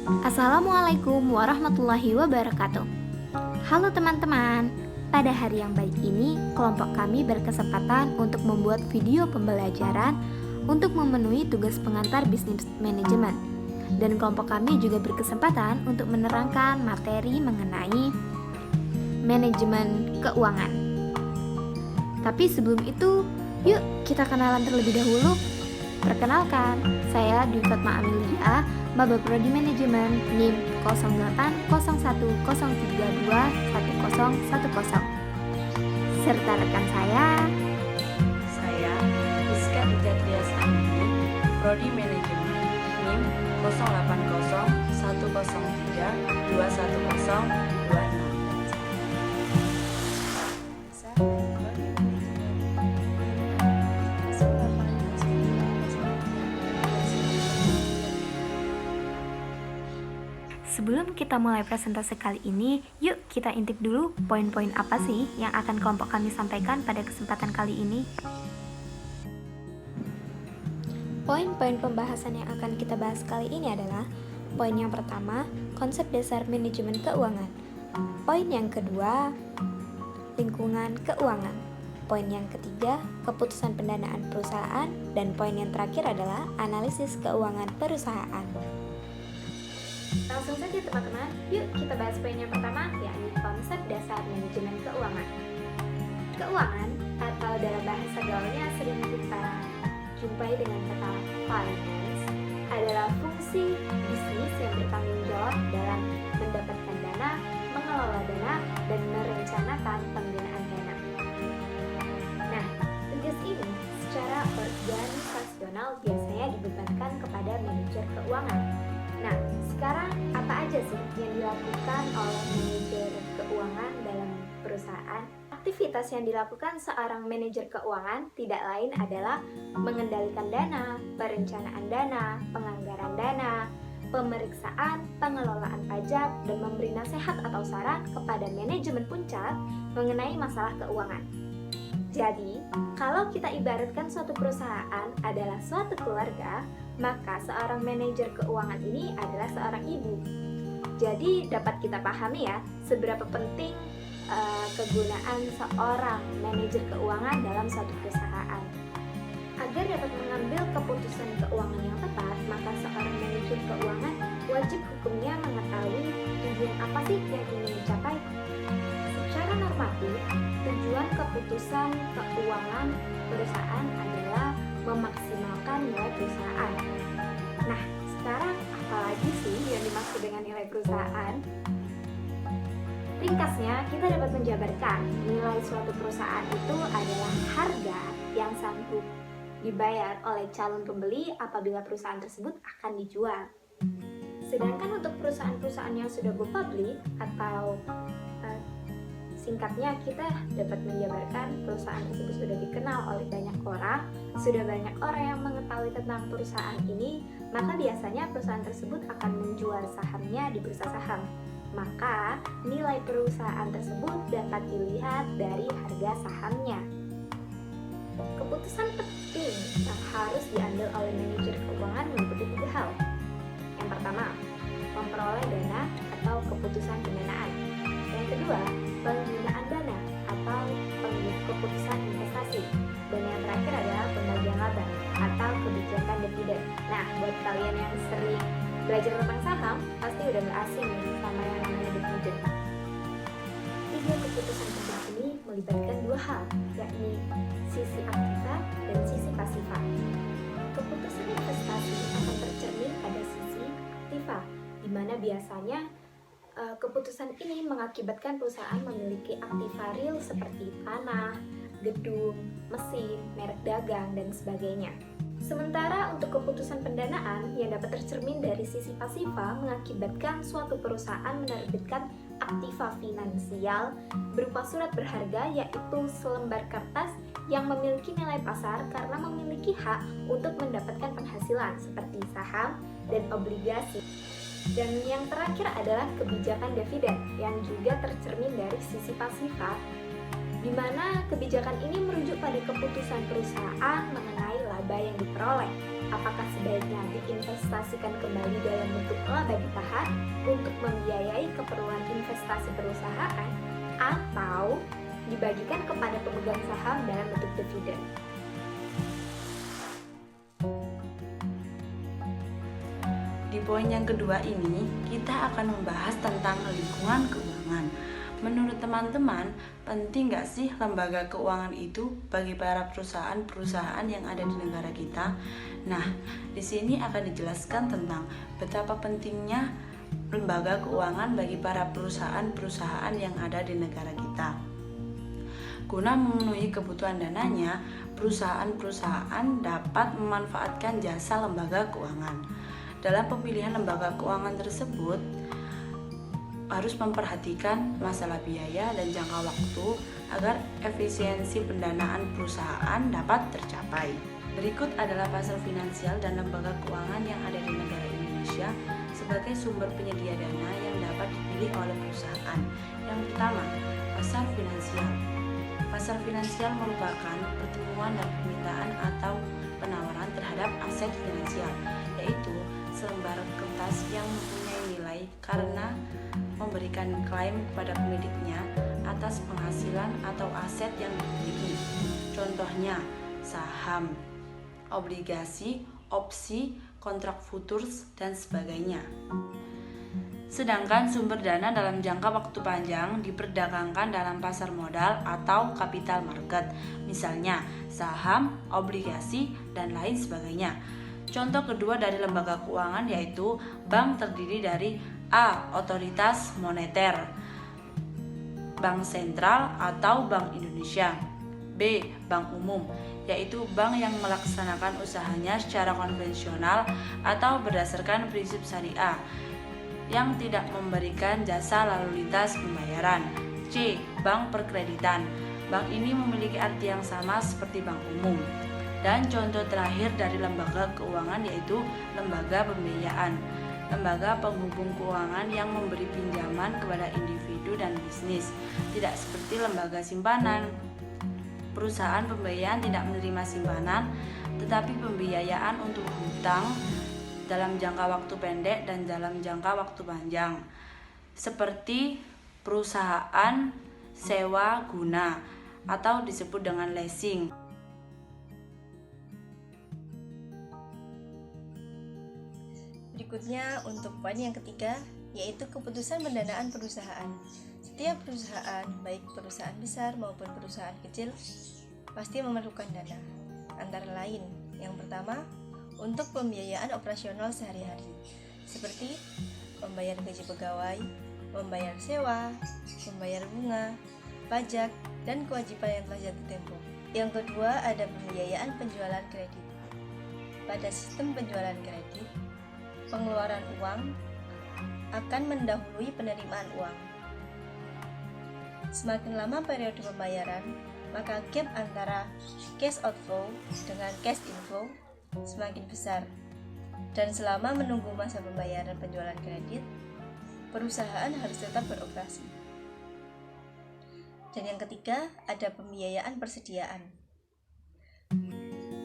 Assalamualaikum warahmatullahi wabarakatuh. Halo teman-teman, pada hari yang baik ini kelompok kami berkesempatan untuk membuat video pembelajaran untuk memenuhi tugas pengantar bisnis manajemen. Dan kelompok kami juga berkesempatan untuk menerangkan materi mengenai manajemen keuangan. Tapi sebelum itu, yuk kita kenalan terlebih dahulu. Perkenalkan, saya Dwi Fatma Amelia, Maba Prodi Manajemen NIM 080103211010, serta rekan saya Rizka Ijatria Sandi, Prodi Manajemen NIM 080103211026. Sebelum kita mulai presentasi kali ini, yuk kita intip dulu poin-poin apa sih yang akan kelompok kami sampaikan pada kesempatan kali ini. Poin-poin pembahasan yang akan kita bahas kali ini adalah: poin yang pertama, konsep dasar manajemen keuangan. Poin yang kedua, lingkungan keuangan. Poin yang ketiga, keputusan pendanaan perusahaan. Dan poin yang terakhir adalah analisis keuangan perusahaan. Langsung saja teman-teman, yuk kita bahas poin yang pertama, yakni konsep dasar manajemen keuangan. Keuangan atau dalam bahasa gaulnya sering kita jumpai dengan kata finance adalah fungsi bisnis yang bertanggung jawab dalam mendapatkan dana, mengelola dana, dan merencanakan penggunaan dana. Nah, tugas ini secara organisasional biasanya dibebankan kepada manajer keuangan. Nah, sekarang apa aja sih yang dilakukan oleh manajer keuangan dalam perusahaan? Aktivitas yang dilakukan seorang manajer keuangan tidak lain adalah mengendalikan dana, perencanaan dana, penganggaran dana, pemeriksaan, pengelolaan pajak, dan memberi nasihat atau saran kepada manajemen puncak mengenai masalah keuangan. Jadi, kalau kita ibaratkan suatu perusahaan adalah suatu keluarga, maka seorang manajer keuangan ini adalah seorang ibu. Jadi, dapat kita pahami ya, seberapa penting kegunaan seorang manajer keuangan dalam suatu perusahaan. Agar dapat mengambil keputusan keuangan yang tepat, maka seorang manajer keuangan wajib hukumnya mengetahui tujuan apa sih yang ingin dicapai. Secara normatif, tujuan keputusan keuangan perusahaan adalah memaksimalkan nilai perusahaan. Nah, sekarang apalagi sih yang dimaksud dengan nilai perusahaan? Ringkasnya, kita dapat menjabarkan nilai suatu perusahaan itu adalah harga yang sanggup dibayar oleh calon pembeli apabila perusahaan tersebut akan dijual. Sedangkan untuk perusahaan-perusahaan yang sudah go public atau singkatnya, kita dapat menjabarkan perusahaan tersebut sudah dikenal oleh banyak orang, sudah banyak orang yang mengetahui tentang perusahaan ini, maka biasanya perusahaan tersebut akan menjual sahamnya di bursa saham. Maka nilai perusahaan tersebut dapat dilihat dari harga sahamnya. Keputusan penting yang harus diambil oleh manajer keuangan meliputi 3 hal. Yang pertama, memperoleh dana atau keputusan pendanaan. Yang kedua, penggunaan dana atau keputusan investasi. Dan yang terakhir adalah pembagian laba atau kebijakan dividen. Nah, buat kalian yang sering belajar tentang saham, pasti udah gak asing nih sama yang namanya dividen. 3 keputusan penting ini melibatkan 2 hal, yakni sisi aktiva dan sisi pasifa. Keputusan investasi akan tercermin pada sisi aktiva, di mana biasanya keputusan ini mengakibatkan perusahaan memiliki aktiva real seperti tanah, gedung, mesin, merek dagang, dan sebagainya. Sementara untuk keputusan pendanaan yang dapat tercermin dari sisi pasifa mengakibatkan suatu perusahaan menerbitkan aktiva finansial berupa surat berharga, yaitu selembar kertas yang memiliki nilai pasar karena memiliki hak untuk mendapatkan penghasilan seperti saham dan obligasi. Dan yang terakhir adalah kebijakan dividen yang juga tercermin dari sisi pasifa, di mana kebijakan ini merujuk pada keputusan perusahaan mengenai laba yang diperoleh. Apakah sebaiknya diinvestasikan kembali dalam bentuk utama bagi tahap untuk membiayai keperluan investasi perusahaan atau dibagikan kepada pemegang saham dalam bentuk dividen. Di poin yang kedua ini, kita akan membahas tentang lingkungan keuangan. Menurut teman-teman, penting nggak sih lembaga keuangan itu bagi para perusahaan-perusahaan yang ada di negara kita? Nah, di sini akan dijelaskan tentang betapa pentingnya lembaga keuangan bagi para perusahaan-perusahaan yang ada di negara kita. Guna memenuhi kebutuhan dananya, perusahaan-perusahaan dapat memanfaatkan jasa lembaga keuangan. Dalam pemilihan lembaga keuangan tersebut, harus memperhatikan masalah biaya dan jangka waktu agar efisiensi pendanaan perusahaan dapat tercapai. Berikut adalah pasar finansial dan lembaga keuangan yang ada di negara Indonesia sebagai sumber penyedia dana yang dapat dipilih oleh perusahaan. Yang pertama, pasar finansial. Pasar finansial merupakan pertemuan dan permintaan atau penawaran terhadap aset finansial, yaitu selembar kertas yang mempunyai nilai karena memberikan klaim kepada pemiliknya atas penghasilan atau aset yang dimiliki. Contohnya, saham, obligasi, opsi, kontrak futures, dan sebagainya. Sedangkan sumber dana dalam jangka waktu panjang diperdagangkan dalam pasar modal atau capital market, misalnya saham, obligasi, dan lain sebagainya. Contoh kedua dari lembaga keuangan yaitu bank terdiri dari A. Otoritas moneter, Bank Sentral atau Bank Indonesia. B. Bank umum, yaitu bank yang melaksanakan usahanya secara konvensional atau berdasarkan prinsip syariah yang tidak memberikan jasa lalu lintas pembayaran. C. Bank perkreditan, bank ini memiliki arti yang sama seperti bank umum. Dan contoh terakhir dari lembaga keuangan yaitu lembaga pembiayaan, lembaga penghubung keuangan yang memberi pinjaman kepada individu dan bisnis, tidak seperti lembaga simpanan. Perusahaan pembiayaan tidak menerima simpanan, tetapi pembiayaan untuk hutang dalam jangka waktu pendek dan dalam jangka waktu panjang, seperti perusahaan sewa guna atau disebut dengan leasing. Berikutnya untuk poin yang ketiga, yaitu keputusan pendanaan perusahaan. Setiap perusahaan, baik perusahaan besar maupun perusahaan kecil, pasti memerlukan dana. Antara lain, yang pertama, untuk pembiayaan operasional sehari-hari, seperti membayar gaji pegawai, membayar sewa, membayar bunga, pajak, dan kewajiban yang telah jatuh tempo. Yang kedua, ada pembiayaan penjualan kredit. Pada sistem penjualan kredit, pengeluaran uang akan mendahului penerimaan uang. Semakin lama periode pembayaran, maka gap antara cash outflow dengan cash inflow semakin besar. Dan selama menunggu masa pembayaran penjualan kredit, perusahaan harus tetap beroperasi. Dan yang ketiga, ada pembiayaan persediaan.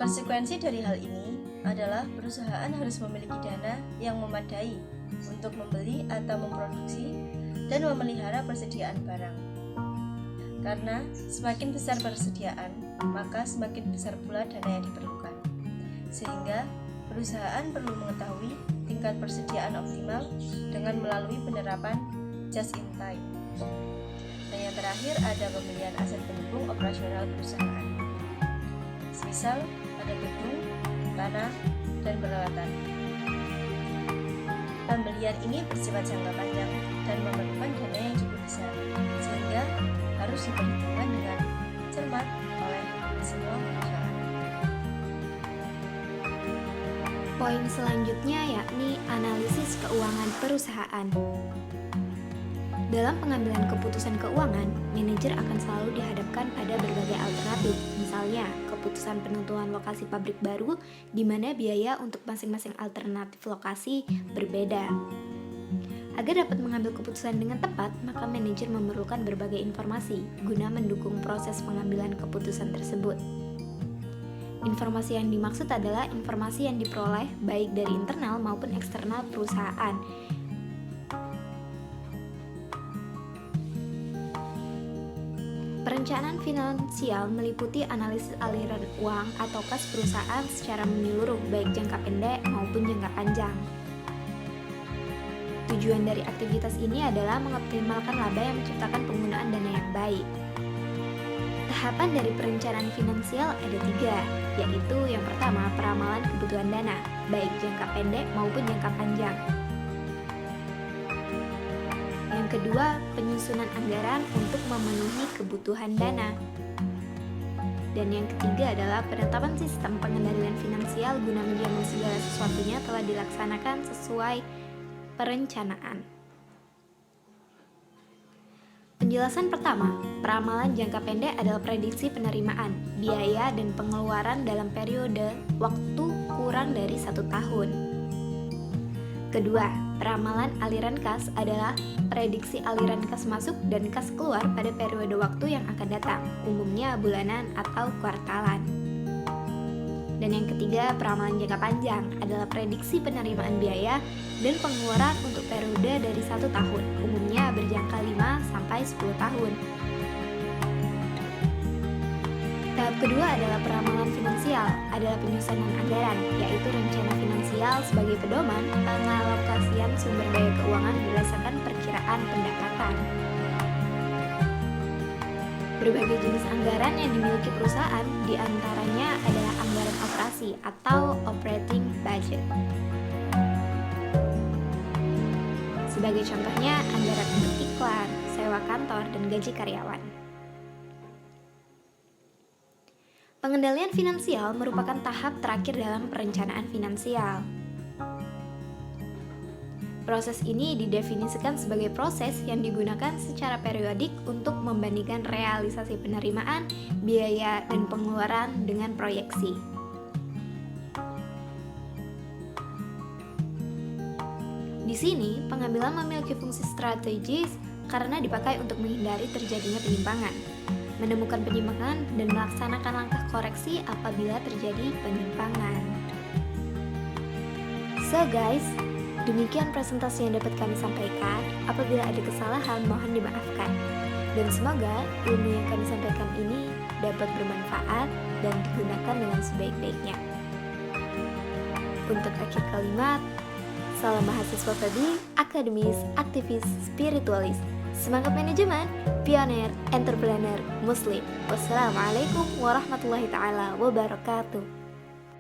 Konsekuensi dari hal ini adalah perusahaan harus memiliki dana yang memadai untuk membeli atau memproduksi dan memelihara persediaan barang. Karena semakin besar persediaan, maka semakin besar pula dana yang diperlukan. Sehingga perusahaan perlu mengetahui tingkat persediaan optimal dengan melalui penerapan just in time. Dan yang terakhir ada pembelian aset pendukung operasional perusahaan. Semisal ada gedung, tanah, dan peralatan. Pembelian ini bersifat jangka panjang dan memerlukan dana yang cukup besar, sehingga harus diperhitungkan dengan cermat oleh semua perusahaan. Poin selanjutnya yakni analisis keuangan perusahaan. Dalam pengambilan keputusan keuangan, manajer akan selalu dihadapkan pada berbagai alternatif, misalnya keputusan penentuan lokasi pabrik baru, di mana biaya untuk masing-masing alternatif lokasi berbeda. Agar dapat mengambil keputusan dengan tepat, maka manajer memerlukan berbagai informasi guna mendukung proses pengambilan keputusan tersebut. Informasi yang dimaksud adalah informasi yang diperoleh baik dari internal maupun eksternal perusahaan. Perencanaan finansial meliputi analisis aliran uang atau kas perusahaan secara menyeluruh, baik jangka pendek maupun jangka panjang. Tujuan dari aktivitas ini adalah mengoptimalkan laba yang menciptakan penggunaan dana yang baik. Tahapan dari perencanaan finansial ada 3, yaitu yang pertama peramalan kebutuhan dana, baik jangka pendek maupun jangka panjang. Yang kedua, penyusunan anggaran untuk memenuhi kebutuhan dana. Dan yang ketiga adalah penetapan sistem pengendalian finansial guna menjamin segala sesuatunya telah dilaksanakan sesuai perencanaan. Penjelasan pertama, peramalan jangka pendek adalah prediksi penerimaan, biaya, dan pengeluaran dalam periode waktu kurang dari 1 tahun. Kedua, peramalan aliran kas adalah prediksi aliran kas masuk dan kas keluar pada periode waktu yang akan datang, umumnya bulanan atau kuartalan. Dan yang ketiga, peramalan jangka panjang adalah prediksi penerimaan biaya dan pengeluaran untuk periode dari 1 tahun, umumnya berjangka 5-10 tahun. Tahap kedua adalah peramalan finansial, adalah penyusunan anggaran, yaitu rencana finansial sebagai pedoman pengalokasian sumber daya keuangan berdasarkan perkiraan pendapatan. Berbagai jenis anggaran yang dimiliki perusahaan diantaranya adalah anggaran operasi atau operating budget. Sebagai contohnya, anggaran untuk iklan, sewa kantor, dan gaji karyawan. Pengendalian finansial merupakan tahap terakhir dalam perencanaan finansial. Proses ini didefinisikan sebagai proses yang digunakan secara periodik untuk membandingkan realisasi penerimaan, biaya, dan pengeluaran dengan proyeksi. Di sini, pengambilan memiliki fungsi strategis karena dipakai untuk menghindari terjadinya penyimpangan, menemukan penyimpangan, dan melaksanakan langkah koreksi apabila terjadi penyimpangan. So guys, demikian presentasi yang dapat kami sampaikan. Apabila ada kesalahan, mohon dimaafkan. Dan semoga ilmu yang kami sampaikan ini dapat bermanfaat dan digunakan dengan sebaik-baiknya. Untuk akhir kalimat, salam mahasiswa Febri, akademis, aktivis, spiritualis, semangat manajemen, pioner, entrepreneur, muslim. Wassalamualaikum warahmatullahi taala wabarakatuh.